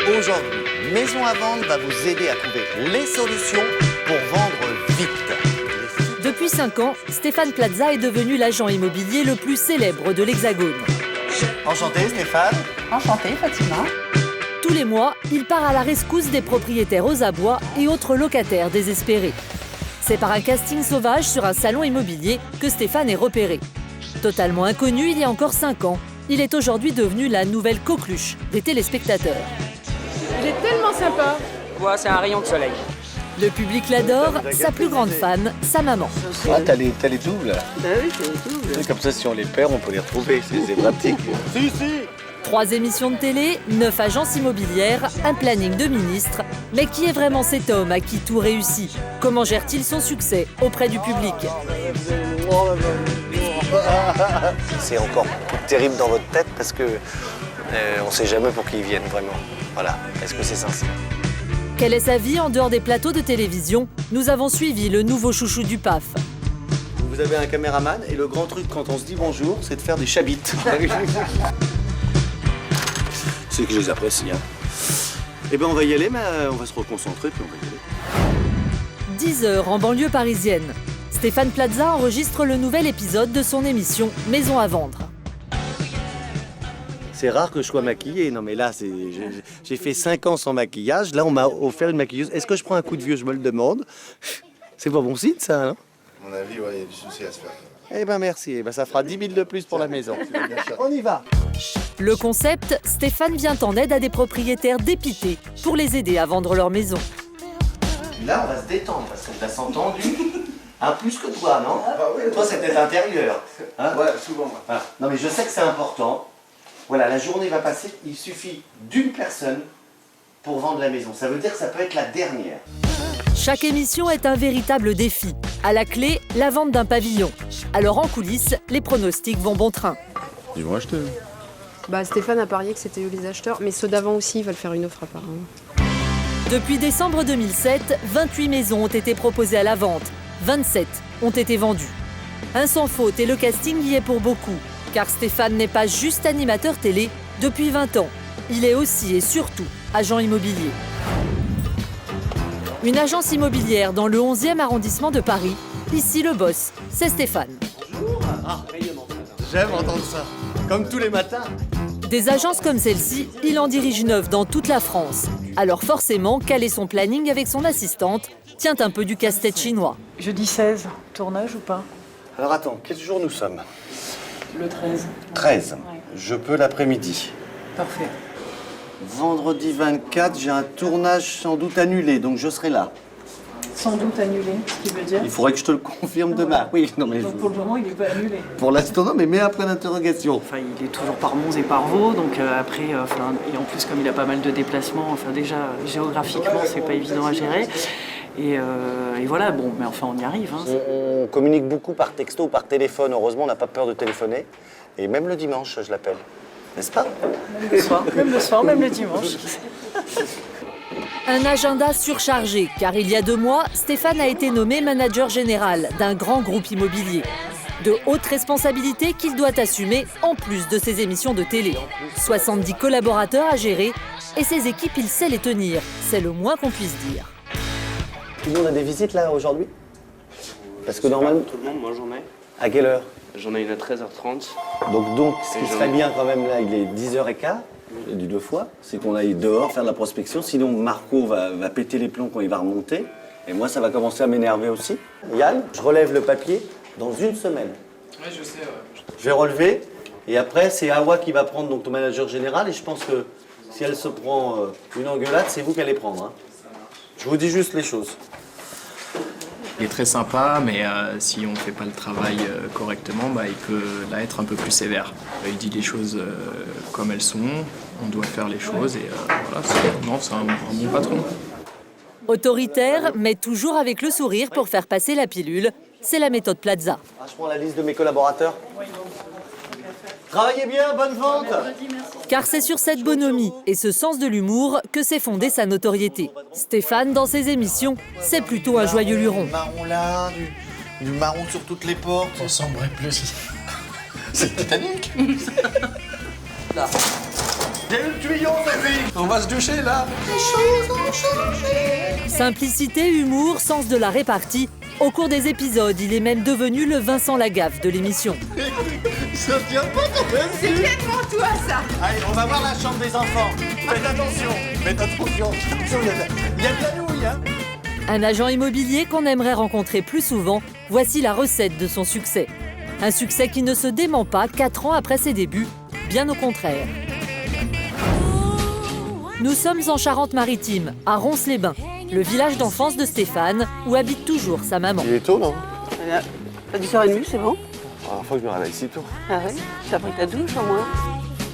Aujourd'hui, Maison à vendre va vous aider à trouver les solutions pour vendre vite. Depuis 5 ans, Stéphane Plaza est devenu l'agent immobilier le plus célèbre de l'Hexagone. Enchanté Stéphane. Enchantée, Fatima. Tous les mois, il part à la rescousse des propriétaires aux abois et autres locataires désespérés. C'est par un casting sauvage sur un salon immobilier que Stéphane est repéré. Totalement inconnu il y a encore 5 ans, il est aujourd'hui devenu la nouvelle coqueluche des téléspectateurs. Il est tellement sympa. Ouais, c'est un rayon de soleil. Le public l'adore, sa plus grande fan, sa maman. Ah, t'as les doubles là. Bah oui, c'est tout. Comme ça, si on les perd, on peut les retrouver. C'est pratique. Si, si. 3 émissions de télé, 9 agences immobilières, un planning de ministre. Mais qui est vraiment cet homme à qui tout réussit? Comment gère-t-il son succès auprès du public? C'est encore plus terrible dans votre tête parce que on sait jamais pour qui ils viennent vraiment. Voilà. Est-ce que c'est sincère? Quelle est sa vie en dehors des plateaux de télévision? Nous avons suivi le nouveau chouchou du PAF. Vous avez un caméraman et le grand truc quand on se dit bonjour, c'est de faire des chabites. C'est que je les apprécie. Hein. Eh bien on va y aller, mais on va se reconcentrer puis on va y aller. 10 heures en banlieue parisienne. Stéphane Plaza enregistre le nouvel épisode de son émission Maison à vendre. C'est rare que je sois maquillé. Non mais là, j'ai fait 5 ans sans maquillage. Là, on m'a offert une maquilleuse. Est-ce que je prends un coup de vieux? Je me le demande. C'est pas bon signe, ça, hein? À mon avis, ouais, il y a du souci à se faire. Eh ben merci. Eh ben, ça fera 10 000 de plus pour la maison. On y va. Le concept, Stéphane vient en aide à des propriétaires dépités pour les aider à vendre leur maison. Là, on va se détendre parce qu'on t'a entendu. Un plus que toi, non? Bah oui, Toi, c'est peut-être intérieur. Hein? Ouais, souvent. Ouais. Voilà. Non, mais je sais que c'est important. Voilà, la journée va passer. Il suffit d'une personne pour vendre la maison. Ça veut dire que ça peut être la dernière. Chaque émission est un véritable défi. À la clé, la vente d'un pavillon. Alors en coulisses, les pronostics vont bon train. Ils vont acheter. Bah, Stéphane a parié que c'était eux les acheteurs, mais ceux d'avant aussi, ils veulent faire une offre apparemment. Depuis décembre 2007, 28 maisons ont été proposées à la vente. 27 ont été vendues. Un sans faute et le casting y est pour beaucoup. Car Stéphane n'est pas juste animateur télé depuis 20 ans. Il est aussi et surtout agent immobilier. Une agence immobilière dans le 11e arrondissement de Paris. Ici, le boss, c'est Stéphane. J'aime entendre ça. Comme tous les matins. Des agences comme celle-ci, il en dirige 9 dans toute la France. Alors forcément, caler son planning avec son assistante tient un peu du casse-tête chinois. Jeudi 16, tournage ou pas? Alors attends, quel jour nous sommes? Le 13. 13. Ouais. Je peux l'après-midi. Parfait. Vendredi 24, j'ai un tournage sans doute annulé, donc je serai là. Sans doute annulé, ce qui veut dire. Il faudrait que je te le confirme demain. Oui, non mais Donc pour le moment, il n'est pas annulé. pour l'instant non, mais mets un point d'interrogation. Enfin, il est toujours par Mons et par Vaud, donc après, et en plus, comme il a pas mal de déplacements, enfin déjà, géographiquement, c'est pas évident à gérer. Et voilà, bon, mais enfin, on y arrive. Hein. On communique beaucoup par texto ou par téléphone. Heureusement, on n'a pas peur de téléphoner. Et même le dimanche, je l'appelle. N'est-ce pas? Même le soir, même le dimanche. Un agenda surchargé, car il y a 2 mois, Stéphane a été nommé manager général d'un grand groupe immobilier. De hautes responsabilités qu'il doit assumer en plus de ses émissions de télé. 70 collaborateurs à gérer et ses équipes, il sait les tenir. C'est le moins qu'on puisse dire. Tout le monde a des visites là aujourd'hui? Parce que normalement... Tout le monde, moi j'en ai. À quelle heure? J'en ai une à 13h30. Donc ce qui Et serait bien quand même là, il est 10h15, du 2 fois, c'est qu'on aille dehors faire de la prospection. Sinon Marco va péter les plombs quand il va remonter. Et moi ça va commencer à m'énerver aussi. Yann, je relève le papier dans 1 semaine. Oui, je sais, ouais. Je vais relever et après c'est Awa qui va prendre donc ton manager général et je pense que si elle se prend une engueulade, c'est vous qui allez prendre. Hein. Je vous dis juste les choses. Il est très sympa, mais si on ne fait pas le travail correctement, il peut là être un peu plus sévère. Il dit les choses comme elles sont, on doit faire les choses et voilà, c'est un bon patron. Autoritaire, mais toujours avec le sourire pour faire passer la pilule, c'est la méthode Plaza. Ah, je prends la liste de mes collaborateurs. Travaillez bien, bonne vente. Car c'est sur cette bonhomie et ce sens de l'humour que s'est fondée sa notoriété. Stéphane, dans ses émissions, c'est plutôt un joyeux luron. Du marron là, du marron sur toutes les portes. On sombrait plus. C'est le Titanic. Là. J'ai eu le tuyau, Sophie. On va se doucher là. Simplicité, humour, sens de la répartie. Au cours des épisodes, il est même devenu le Vincent Lagaffe de l'émission. Ça tient pas ton même. C'est tellement toi ça. Allez, on va voir la chambre des enfants. Faites attention. Faites attention. Attention, il y a de la nouille, hein. Un agent immobilier qu'on aimerait rencontrer plus souvent, voici la recette de son succès. Un succès qui ne se dément pas 4 ans après ses débuts, bien au contraire. Nous sommes en Charente-Maritime, à Ronces-les-Bains, le village d'enfance de Stéphane, où habite toujours sa maman. Il est tôt, non? À 10h30, c'est bon? Il faut que je me réveille si tôt. Ah oui? T'as pris ta douche au moins?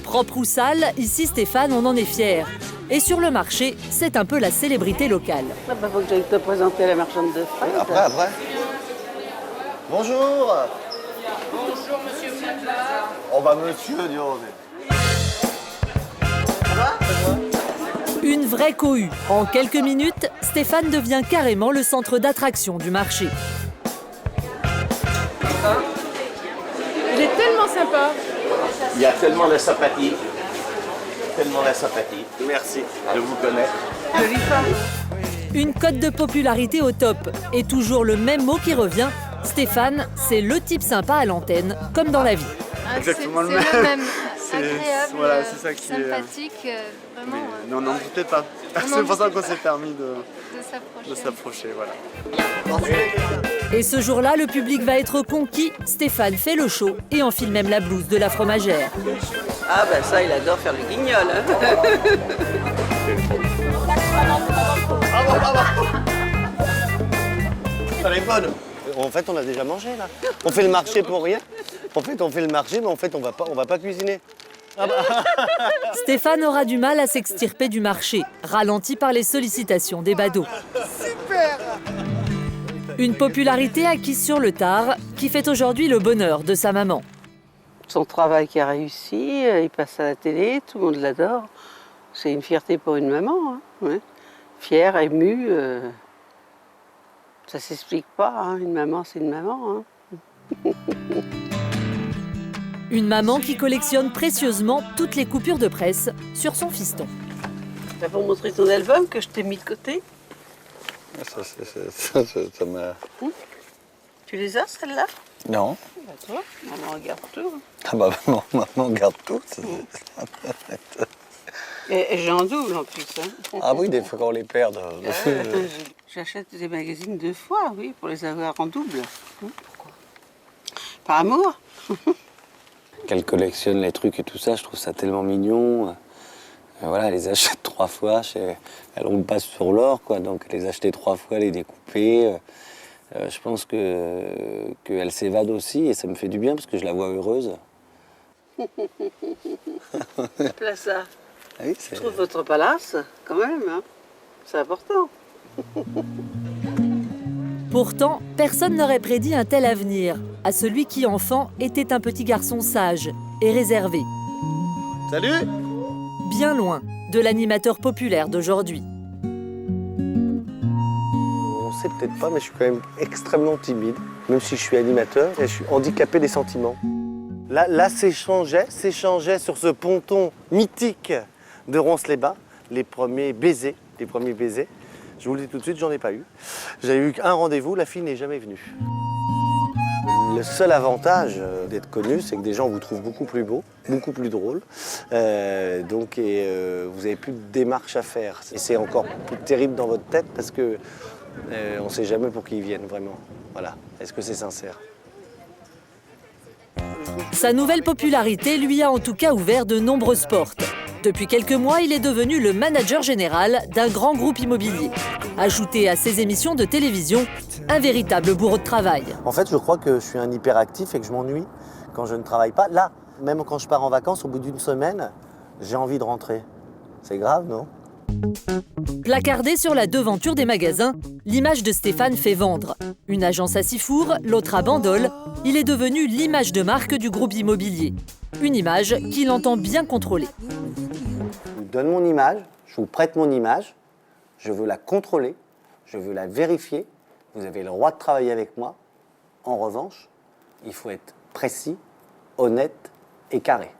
Propre ou sale, ici Stéphane, on en est fier. Et sur le marché, c'est un peu la célébrité locale. Ah bah faut que j'aille te présenter la marchande de frites. Après. Bonjour. Bonjour monsieur Flatla. Oh bah monsieur, Dios. Une vraie cohue. En quelques minutes, Stéphane devient carrément le centre d'attraction du marché. Il est tellement sympa. Il y a tellement de sympathie. Tellement de sympathie. Merci. Je vous connais. Une cote de popularité au top. Et toujours le même mot qui revient. Stéphane, c'est le type sympa à l'antenne, comme dans la vie. Exactement le même. Agréable, voilà, c'est ça qui sympathique, vraiment. Non, non, peut-être pas. C'est pour ça qu'on s'est permis de s'approcher, voilà. Et ce jour-là, le public va être conquis. Stéphane fait le show et enfile même la blouse de la fromagère. Ah bah ça, il adore faire le guignol. Hein. Elle est bonne. En fait, on a déjà mangé là. On fait le marché pour rien. En fait, on fait le marché, mais en fait, on va pas cuisiner. Stéphane aura du mal à s'extirper du marché, ralenti par les sollicitations des badauds. Super. Une popularité acquise sur le tard, qui fait aujourd'hui le bonheur de sa maman. Son travail qui a réussi, il passe à la télé, tout le monde l'adore. C'est une fierté pour une maman. Hein. Ouais. Fière, émue. Ça s'explique pas, hein. Une maman, c'est une maman. Hein. Une maman qui collectionne précieusement toutes les coupures de presse sur son fiston. T'as pour montrer ton album que je t'ai mis de côté? Ça m'a... Tu les as, celles-là? Non. Bah, toi, maman regarde tout. Ah bah maman garde tout. Et j'en double en plus. Hein. Ah oui, des fois qu'on les perd. J'achète des magazines 2 fois, oui, pour les avoir en double. Pourquoi? Par amour. Qu'elle collectionne les trucs et tout ça, je trouve ça tellement mignon. Voilà, elle les achète 3 fois, elle roule pas sur l'or, quoi, donc les acheter 3 fois, les découper. Je pense qu'elle s'évade aussi et ça me fait du bien parce que je la vois heureuse. Place ça. Ah oui, Je trouve votre palace, quand même, hein. C'est important. Pourtant, personne n'aurait prédit un tel avenir à celui qui, enfant, était un petit garçon sage et réservé. Salut. Bien loin de l'animateur populaire d'aujourd'hui. On sait peut-être pas, mais je suis quand même extrêmement timide. Même si je suis animateur et je suis handicapé des sentiments. Là s'échangeaient sur ce ponton mythique de Ronces-les-Bains les premiers baisers. Je vous le dis tout de suite, j'en ai pas eu. J'avais eu qu'un rendez-vous, la fille n'est jamais venue. Le seul avantage d'être connu, c'est que des gens vous trouvent beaucoup plus beau, beaucoup plus drôle. Vous n'avez plus de démarche à faire. Et c'est encore plus terrible dans votre tête parce que on ne sait jamais pour qui ils viennent vraiment. Voilà. Est-ce que c'est sincère? Sa nouvelle popularité lui a en tout cas ouvert de nombreuses portes. Depuis quelques mois, il est devenu le manager général d'un grand groupe immobilier. Ajouté à ses émissions de télévision, un véritable bourreau de travail. En fait, je crois que je suis un hyperactif et que je m'ennuie quand je ne travaille pas. Là, même quand je pars en vacances, au bout d'une semaine, j'ai envie de rentrer. C'est grave, non? Placardé sur la devanture des magasins, l'image de Stéphane fait vendre. Une agence à Sifour, l'autre à Bandol, il est devenu l'image de marque du groupe immobilier. Une image qu'il entend bien contrôler. Je vous donne mon image, je vous prête mon image, je veux la contrôler, je veux la vérifier. Vous avez le droit de travailler avec moi. En revanche, il faut être précis, honnête et carré.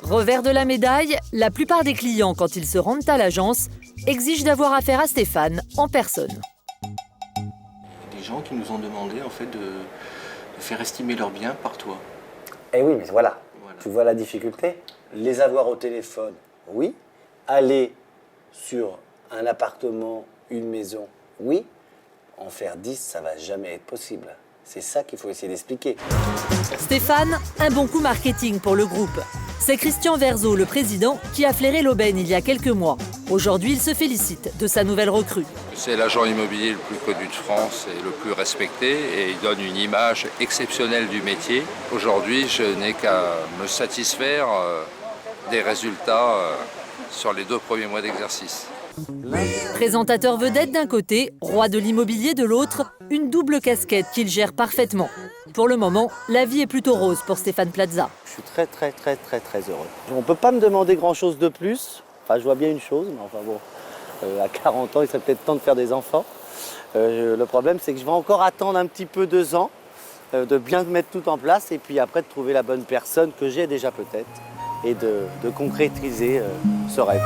Revers de la médaille, la plupart des clients, quand ils se rendent à l'agence, exigent d'avoir affaire à Stéphane en personne. Des gens qui nous ont demandé en fait de faire estimer leurs biens par toi. Eh oui, mais voilà. Tu vois la difficulté? Les avoir au téléphone, oui. Aller sur un appartement, une maison, oui. En faire 10, ça va jamais être possible. C'est ça qu'il faut essayer d'expliquer. Stéphane, un bon coup marketing pour le groupe. C'est Christian Verzeau, le président, qui a flairé l'aubaine il y a quelques mois. Aujourd'hui, il se félicite de sa nouvelle recrue. C'est l'agent immobilier le plus connu de France et le plus respecté et il donne une image exceptionnelle du métier. Aujourd'hui, je n'ai qu'à me satisfaire des résultats sur les 2 premiers mois d'exercice. Présentateur vedette d'un côté, roi de l'immobilier de l'autre, une double casquette qu'il gère parfaitement. Pour le moment, la vie est plutôt rose pour Stéphane Plaza. Je suis très heureux. On ne peut pas me demander grand-chose de plus. Enfin, je vois bien une chose, mais enfin bon, à 40 ans, il serait peut-être temps de faire des enfants. Le problème, c'est que je vais encore attendre un petit peu 2 ans, de bien mettre tout en place, et puis après de trouver la bonne personne que j'ai déjà peut-être, et de concrétiser ce rêve.